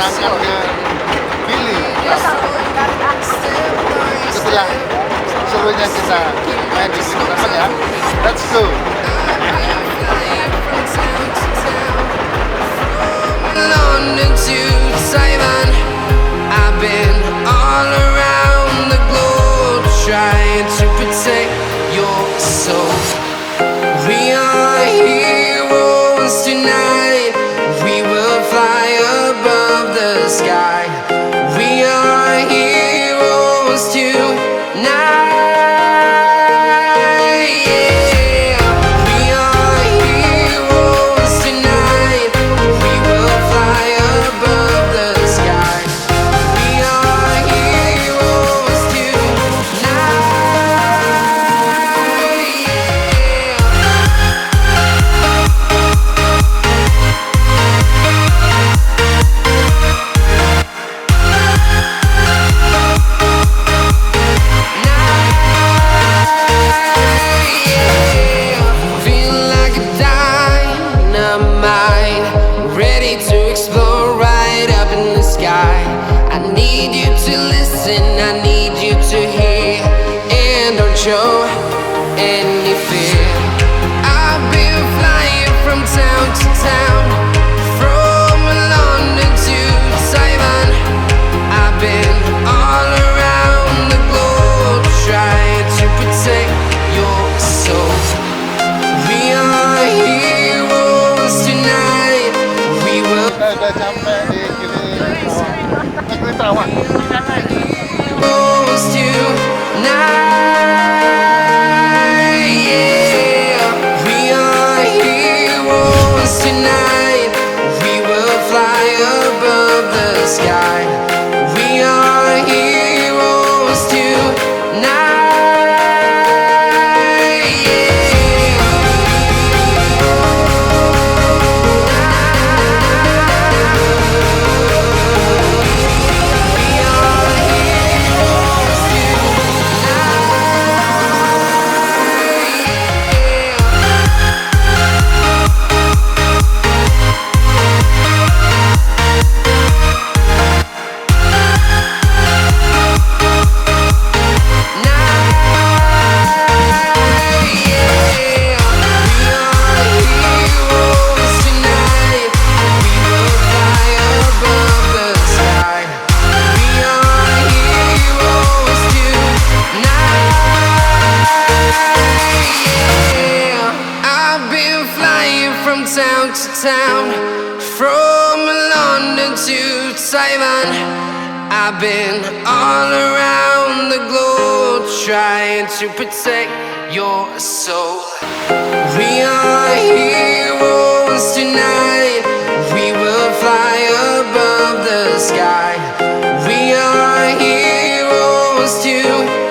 berangkat ke Gili. Setelah seluruhnya kita main di Gili Ketapang ya. Let's go. London to Taiwan, I've been all around the globe trying to protect your soul. We are heroes tonight, we will fly above the sky. We are heroes tonight. Show any fear. I've been flying from town to town, from London to Taiwan. I've been all around the globe trying to protect your soul. We are heroes tonight. We will. Kita udah sampai di Gili Ketapang. Heroes tonight. Tonight, we will fly above the sky. We are heroes tonight. Town, from London to Taiwan, I've been all around the globe trying to protect your soul. We are heroes tonight, we will fly above the sky. We are heroes tonight.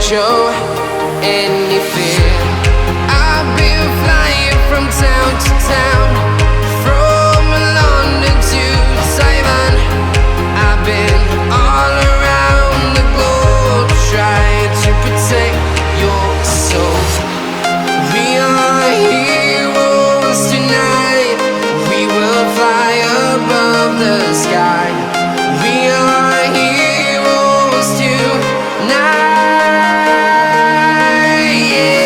Show any fear. I've been flying from town to town, from London to Taiwan. I've been all around the globe trying to protect your soul. We are heroes tonight, we will fly above the sky. We are heroes tonight. Yeah.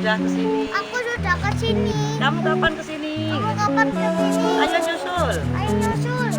sudah kesini. Aku sudah kesini. Kamu kapan kesini? Kamu kapan kesini? Ayo nyusul. Ayo nyusul.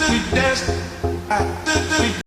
We dance.